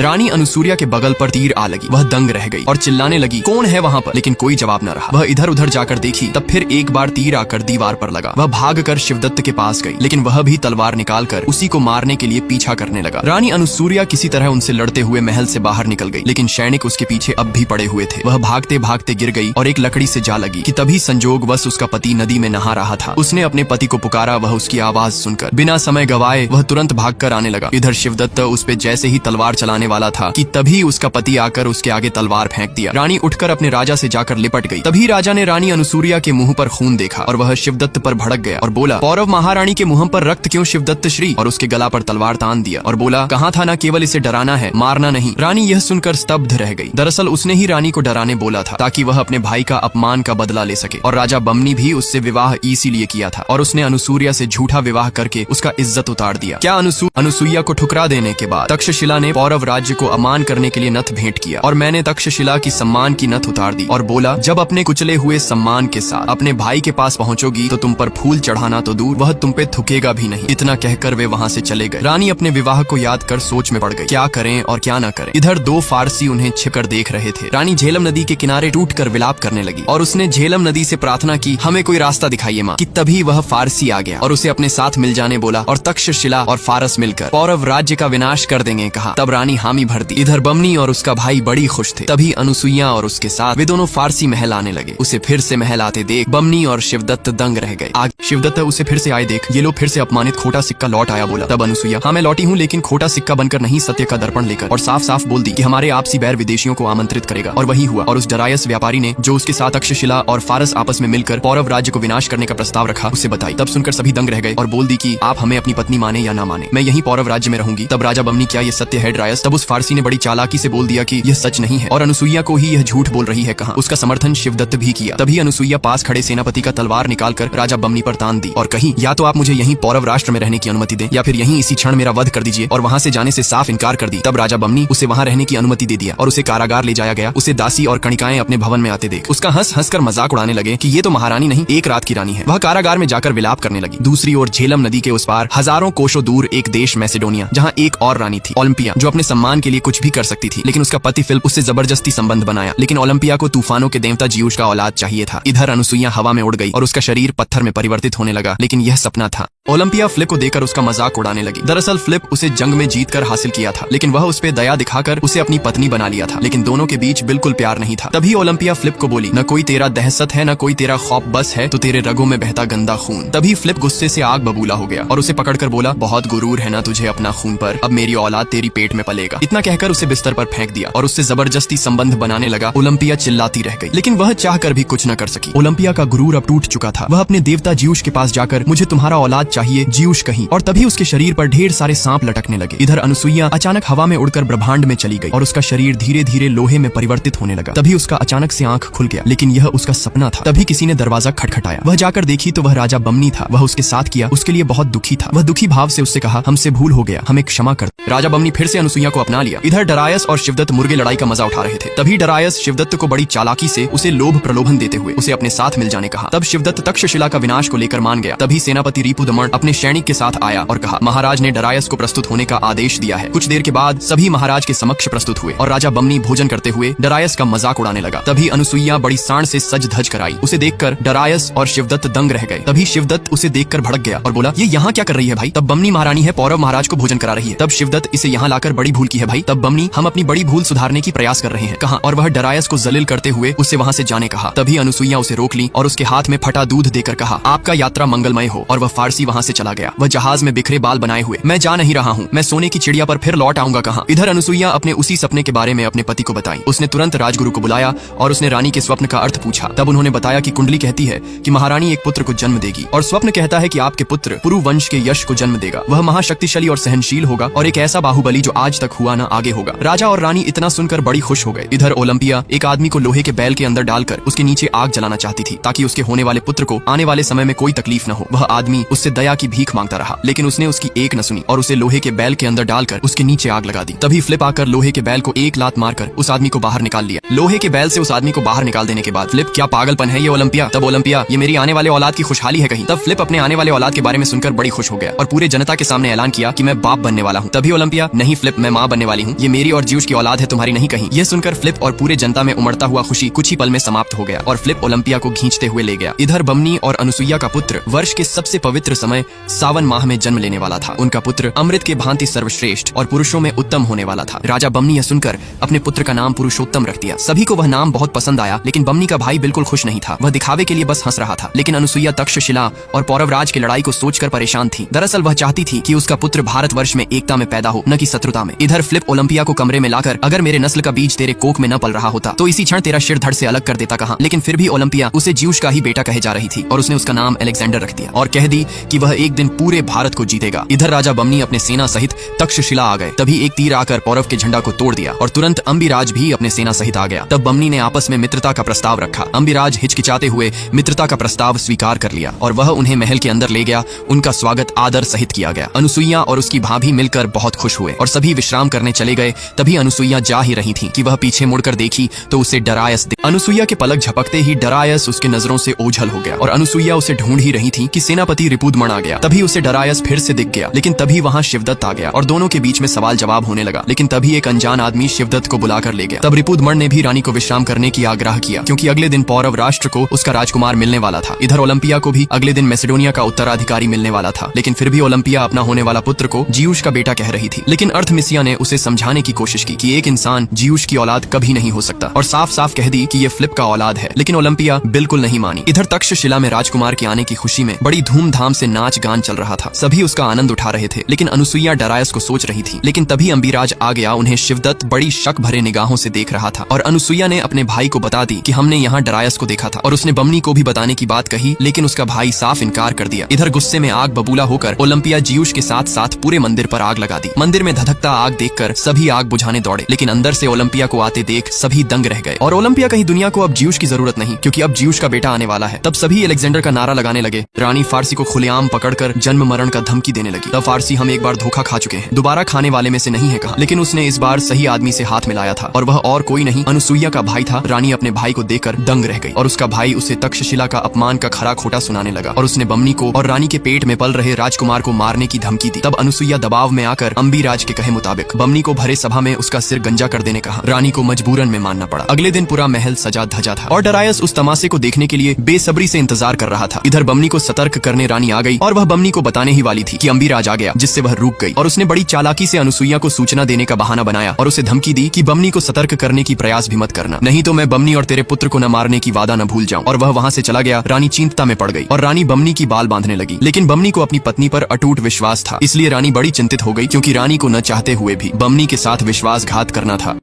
रानी अनुसूया के बगल पर तीर आ लगी। वह दंग रह गई और चिल्लाने लगी, कौन है वहाँ पर? लेकिन कोई जवाब न रहा। वह इधर उधर जाकर देखी, तब फिर एक बार तीर आकर दीवार पर लगा। वह भागकर शिवदत्त के पास गई, लेकिन वह भी तलवार निकालकर उसी को मारने के लिए पीछा करने लगा। रानी अनुसूया किसी तरह उनसे लड़ते हुए महल से बाहर निकल गई, लेकिन सैनिक उसके पीछे अब भी पड़े हुए थे। वह भागते भागते गिर गई और एक लकड़ी से जा लगी कि तभी संजोगवश उसका पति नदी में नहा रहा था। उसने अपने पति को पुकारा। वह उसकी आवाज सुनकर बिना समय गवाए वह तुरंत भागकर आने लगा। इधर शिवदत्त उस पे जैसे ही तलवार चलाने वाला था कि तभी उसका पति आकर उसके आगे तलवार फेंक दिया। रानी उठकर अपने राजा से जाकर लिपट गई। तभी राजा ने रानी अनुसूया के मुंह पर खून देखा और वह शिवदत्त पर भड़क गया और बोला, पौरव महारानी के मुंह पर रक्त क्यों शिवदत्त श्री? और उसके गला पर तलवार तान दिया और बोला, कहा था ना केवल इसे डराना है, मारना नहीं। रानी यह सुनकर स्तब्ध रह गई। दरअसल उसने ही रानी को डराने बोला था ताकि वह अपने भाई का अपमान का बदला ले सके। और राजा बमनी भी उससे विवाह इसीलिए किया था और उसने अनुसूया से झूठा विवाह करके उसका इज्जत उतार दिया। क्या अनुसूया को ठुकरा देने के बाद तक्षशिला ने पौरव राज्य को अमान करने के लिए नथ भेंट किया और मैंने तक्षशिला की सम्मान की नथ उतार दी और बोला, जब अपने कुचले हुए सम्मान के साथ अपने भाई के पास पहुंचोगी तो तुम पर फूल चढ़ाना तो दूर, वह तुम पे थुकेगा भी नहीं। इतना कहकर वे वहां से चले गए। रानी अपने विवाह को याद कर सोच में पड़ गई, क्या करें और क्या न करें। इधर दो फारसी उन्हें छिपकर देख रहे थे। रानी झेलम नदी के किनारे टूटकर विलाप करने लगी और उसने झेलम नदी से प्रार्थना की, हमें कोई रास्ता दिखाइए माँ। कि तभी वह फारसी आ गया और उसे अपने साथ मिल जाने बोला और तक्षशिला और फारस मिलकर पौरव राज्य का विनाश कर देंगे कहा। तब रानी हामी भर दी। इधर बमनी और उसका भाई बड़ी खुश थे। तभी अनुसूया और उसके साथ वे दोनों फारसी महल आने लगे। उसे फिर से महल आते देख बमनी और शिवदत्त दंग रह गए। शिवदत्त उसे फिर से आए देख ये लो फिर से अपमानित खोटा सिक्का लौट आया बोला। तब अनुसूया, हाँ मैं लौटी हूँ, लेकिन खोटा सिक्का बनकर नहीं, सत्य का दर्पण लेकर। और साफ साफ बोल दी कि हमारे आपसी बैर विदेशियों को आमंत्रित करेगा। और वही हुआ। और उस डरायस व्यापारी ने जो उसके साथ तक्षशिला और फारस आपस में मिलकर पौरव राज्य को विनाश करने का प्रस्ताव रखा उसे बताई। तब सुनकर सभी दंग रह गए और बोल दी कि आप हमें अपनी पत्नी माने या ना माने, मैं यही पौरव राज्य में रहूंगी। तब राजा बमनी, क्या ये सत्य है डरायस? तब उस फारसी ने बड़ी चालाकी से बोल दिया कि यह सच नहीं है और अनुसूया को ही यह झूठ बोल रही है कहा। उसका समर्थन शिवदत्त भी किया। तभी अनुसूया पास खड़े सेनापति का तलवार निकालकर राजा बमनी पर तान दी और कही, या तो आप मुझे यहीं पौरव राष्ट्र में रहने की अनुमति दें या फिर यहीं इसी क्षण मेरा वध कर दीजिए। और वहां से जाने से साफ इनकार कर दी। तब राजा बमनी उसे वहां रहने की अनुमति दे दिया और उसे कारागार ले जाया गया। उसे दासी और कणिकाएं अपने भवन में आते देख उसका हंस हंस कर मजाक उड़ाने लगे कि ये तो महारानी नहीं, एक रात की रानी है। वह कारागार में जाकर विलाप करने लगी। दूसरी ओर झेलम नदी के उस पार हजारों कोसों दूर एक देश मैसेडोनिया, जहाँ एक और रानी थी ओलंपिया, जो अपने सम्मान के लिए कुछ भी कर सकती थी, लेकिन उसका पति फिलिप उससे जबरदस्ती संबंध बनाया। लेकिन ओलंपिया को तूफानों के देवता जियूस का औलाद चाहिए था। इधर अनुसूया हवा में उड़ गई और उसका शरीर पत्थर में परिवर्तित होने लगा, लेकिन यह सपना था। ओलंपिया फिलिप को देखकर उसका मजाक उड़ाने लगी। दरअसल फिलिप उसे जंग में जीतकर हासिल किया था, लेकिन वह उस पे दया दिखाकर उसे अपनी पत्नी बना लिया था। लेकिन दोनों के बीच बिल्कुल प्यार नहीं था। तभी ओलंपिया फिलिप को बोली, न कोई तेरा दहशत है, न कोई तेरा खौफ, बस है तो तेरे रगों में बहता गंदा खून। तभी फिलिप गुस्से से आग बबूला हो गया और उसे पकड़कर बोला, बहुत गुरूर है ना तुझे अपना खून पर, अब मेरी औलाद तेरी पेट में पलेगा। इतना कहकर उसे बिस्तर पर फेंक दिया और उससे जबरदस्ती संबंध बनाने लगा। ओलंपिया चिल्लाती रह गई, लेकिन वह चाहकर भी कुछ न कर सकी। ओलंपिया का गुरूर अब टूट चुका था। वह अपने देवता जियूस के पास जाकर, मुझे तुम्हारा औलाद चाहिए जियूस कही, और तभी उसके शरीर पर ढेर सारे सांप लटकने लगे। इधर अनुसूया अचानक हवा में उड़कर ब्रह्मांड में चली गई और उसका शरीर धीरे धीरे लोहे में परिवर्तित होने लगा। तभी उसका अचानक से आंख खुल गया, लेकिन यह उसका सपना था। तभी किसी ने दरवाजा खटखटाया। वह जाकर देखी तो वह राजा बमनी था। वह उसके साथ किया, उसके लिए बहुत दुखी था। वह दुखी भाव से उससे कहा, हमसे भूल हो गया, हमें क्षमा कर। राजा बमनी फिर से अनुसूया को अपना लिया। इधर डरायस और शिवदत्त मुर्गे लड़ाई का मजा उठा रहे थे। तभी डरायस शिवदत्त को बड़ी चालाकी से उसे लोभ प्रलोभन देते हुए उसे अपने साथ मिल जाने कहा। तब शिवदत्त तक्षशिला का विनाश को लेकर मान गया। तभी सेनापति रिपुदमन अपने सैनिक के साथ आया और कहा, महाराज ने डरायस को प्रस्तुत होने का आदेश दिया है। कुछ देर के बाद सभी महाराज के समक्ष प्रस्तुत हुए और राजा बमनी भोजन करते हुए डरायस का मजाक उड़ाने लगा। तभी अनुसूया बड़ी सांड से सज धज कर आई। उसे देखकर डरायस और शिवदत्त दंग रह गए। तभी शिवदत्त उसे देखकर भड़क गया और बोला, ये यहाँ क्या कर रही है भाई? तब बमनी महारानी है, पौरव महाराज को भोजन करा रही है। तब शिवदत्त, इसे यहाँ लाकर बड़ी भूल की है भाई। तब बमनी, हम अपनी बड़ी भूल सुधारने की प्रयास कर रहे हैं कहा। और वह डरायस को जलील करते हुए उससे वहाँ से जाने कहा। तभी अनुसूया उसे रोक ली और उसके हाथ में फटा दूध देकर कहा, आपका यात्रा मंगलमय हो। और वह फारसी वहाँ से चला गया। वह जहाज में बिखरे बाल बनाए हुए, मैं जा नहीं रहा हूँ, मैं सोने की चिड़िया पर फिर लौट आऊंगा कहा। इधर अनुसूया अपने उसी सपने के बारे में अपने पति को बताई। उसने तुरंत राजगुरु को बुलाया और उसने रानी के स्वप्न का अर्थ पूछा। तब उन्होंने बताया कि कुंडली कहती है कि महारानी एक पुत्र को जन्म देगी और स्वप्न कहता है कि आपके पुत्र पुरु वंश के यश को जन्म देगा। वह महाशक्तिशाली और सहनशील होगा और एक ऐसा बाहुबली जो आज तक हुआ न आगे होगा। राजा और रानी इतना सुनकर बड़ी खुश हो गए। इधर ओलंपिया एक आदमी को लोहे के बैल के अंदर डालकर उसके नीचे आग जलाना चाहती थी ताकि उसके होने वाले पुत्र को आने वाले समय में कोई तकलीफ न हो। वह आदमी उससे दया की भीख मांगता रहा, लेकिन उसने उसकी एक न सुनी और उसे लोहे के बैल के अंदर डालकर उसके नीचे आग लगा दी। तभी फिलिप आकर लोहे के बैल को एक लात मारकर उस आदमी को बाहर निकाल लिया। लोहे के बैल से उस आदमी को बाहर निकाल देने के बाद फिलिप, क्या पागलपन है ये ओलंपिया? तब ओलंपिया, ये मेरी आने वाले औलाद की खुशहाली है कहीं। तब फिलिप अपने आने वाले औलाद के बारे में सुनकर बड़ी खुश हो गया और पूरे जनता के सामने ऐलान किया कि मैं बाप बनने वाला हूँ। तभी ओलंपिया, नहीं फिलिप, मैं माँ बनने बनने वाली हूँ, ये मेरी और ज्यूस की औलाद है, तुम्हारी नहीं कहीं। यह सुनकर फ्लिप और पूरे जनता में उमड़ता हुआ खुशी कुछ ही पल में समाप्त हो गया और फ्लिप ओलंपिया को खींचते हुए ले गया। इधर बमनी और अनुसुईया का पुत्र वर्ष के सबसे पवित्र समय सावन माह में जन्म लेने वाला था। उनका पुत्र अमृत के भांति सर्वश्रेष्ठ और पुरुषों में उत्तम होने वाला था। राजा बमनी यह सुनकर अपने पुत्र का नाम पुरुषोत्तम रख दिया। सभी को वह नाम बहुत पसंद आया, लेकिन बमनी का भाई बिल्कुल खुश नहीं था। वह दिखावे के लिए बस हंस रहा था। लेकिन अनुसुईया तक्षशिला और पौरवराज की लड़ाई को सोचकर परेशान थी। दरअसल वह चाहती थी कि उसका पुत्र भारतवर्ष में एकता में पैदा हो, न कि शत्रुता में। इधर फ्लिप ओलंपिया को कमरे में लाकर, अगर मेरे नस्ल का बीज तेरे कोख में न पल रहा होता तो इसी क्षण तेरा शिर धड़ से अलग कर देता कहा। लेकिन फिर भी ओलंपिया उसे ज्यूस का ही बेटा कहे जा रही थी और उसने उसका नाम अलेक्जेंडर रख दिया और कह दी कि वह एक दिन पूरे भारत को जीतेगा। इधर राजा बमनी अपने सेना सहित तक्षशिला आ गए। तभी एक तीर आकर पौरव के झंडा को तोड़ दिया और तुरंत अंबिराज भी अपने सेना सहित आ गया। तब बमनी ने आपस में मित्रता का प्रस्ताव रखा। अंबिराज हिचकिचाते हुए मित्रता का प्रस्ताव स्वीकार कर लिया और वह उन्हें महल के अंदर ले गया। उनका स्वागत आदर सहित किया गया। अनुसुईया और उसकी भाभी मिलकर बहुत खुश हुए और सभी विश्राम करने चले गए। तभी अनुसुईया जा ही रही थी कि वह पीछे मुड़कर देखी तो उसे डरायस अनुसुईया के पलक झपकते ही डरायस उसके नजरों से ओझल हो गया और अनुसुईया उसे ढूंढ ही रही थी कि सेनापति रिपुदमन आ गया। तभी उसे डरायस फिर से दिख गया। लेकिन तभी वहां शिवदत्त आ गया और दोनों के बीच में सवाल जवाब होने लगा। लेकिन तभी एक अनजान आदमी शिवदत्त को बुलाकर ले गया। तब रिपुदमन ने भी रानी को विश्राम करने की आग्रह किया, क्योंकि अगले दिन पौरव राष्ट्र को उसका राजकुमार मिलने वाला था। इधर ओलंपिया को भी अगले दिन मैसेडोनिया का उत्तराधिकारी मिलने वाला था। लेकिन फिर भी ओलंपिया अपना होने वाला पुत्र को जियूस का बेटा कह रही थी। लेकिन अर्थमिसिया ने उसे समझाने की कोशिश की कि एक इंसान जियूस की औलाद कभी नहीं हो सकता और साफ साफ कह दी कि ये फ्लिप का औलाद है। लेकिन ओलंपिया बिल्कुल नहीं मानी। इधर तक्षशिला में राजकुमार के आने की खुशी में बड़ी धूमधाम से नाच गान चल रहा था। सभी उसका आनंद उठा रहे थे। लेकिन अनुसुईया डरायस को सोच रही थी। लेकिन तभी अंबिराज आ गया। उन्हें शिवदत्त बड़ी शक भरे निगाहों से देख रहा था और अनुसुईया ने अपने भाई को बता दी कि हमने यहाँ डरायस को देखा था और उसने बमनी को भी बताने की बात कही। लेकिन उसका भाई साफ इनकार कर दिया। इधर गुस्से में आग बबूला होकर ओलंपिया जियूस के साथ साथ पूरे मंदिर पर आग लगा दी। मंदिर में धधकता आग देखकर सभी आग बुझाने दौड़े। लेकिन अंदर से ओलंपिया को आते देख सभी दंग रह गए और ओलंपिया कहीं दुनिया को अब जियूस की जरूरत नहीं, क्योंकि अब जियूस का बेटा आने वाला है। तब सभी अलेक्जेंडर का नारा लगाने लगे। रानी फारसी को खुलेआम पकड़कर जन्म मरण का धमकी देने लगी। तब फारसी हम एक बार धोखा खा चुके हैं, दोबारा खाने वाले में से नहीं है कहा। लेकिन उसने इस बार सही आदमी से हाथ मिलाया था और वह और कोई नहीं अनुसुईया का भाई था। रानी अपने भाई को देखकर दंग रह गई और उसका भाई उसे तक्षशिला का अपमान का खरा खोटा सुनाने लगा और उसने बमनी को और रानी के पेट में पल रहे राजकुमार को मारने की धमकी दी। तब अनुसुईया दबाव में आकर अंबिराज के कहे मुताबिक बमनी को भरे सभा में उसका सिर गंजा कर देने कहा। रानी को मजबूरन में मानना पड़ा। अगले दिन पूरा महल सजा धजा था और डरायस उस तमाशे को देखने के लिए बेसब्री से इंतजार कर रहा था। इधर बमनी को सतर्क करने रानी आ गई और वह बमनी को बताने ही वाली थी कि अंबिराज आ गया, जिससे वह रुक गई और उसने बड़ी चालाकी से अनुसुईया को सूचना देने का बहाना बनाया और उसे धमकी दी कि बमनी को सतर्क करने की प्रयास भी मत करना, नहीं तो मैं बमनी और तेरे पुत्र को न मारने की वादा न भूल जाऊं। और वह वहां से चला गया। रानी चिंता में पड़ गई और रानी बमनी की बाल बांधने लगी। लेकिन बमनी को अपनी पत्नी पर अटूट विश्वास था, इसलिए रानी बड़ी चिंतित हो गई, क्योंकि रानी को न चाहते हुए भी बमनी के साथ विश्वासघात करना था।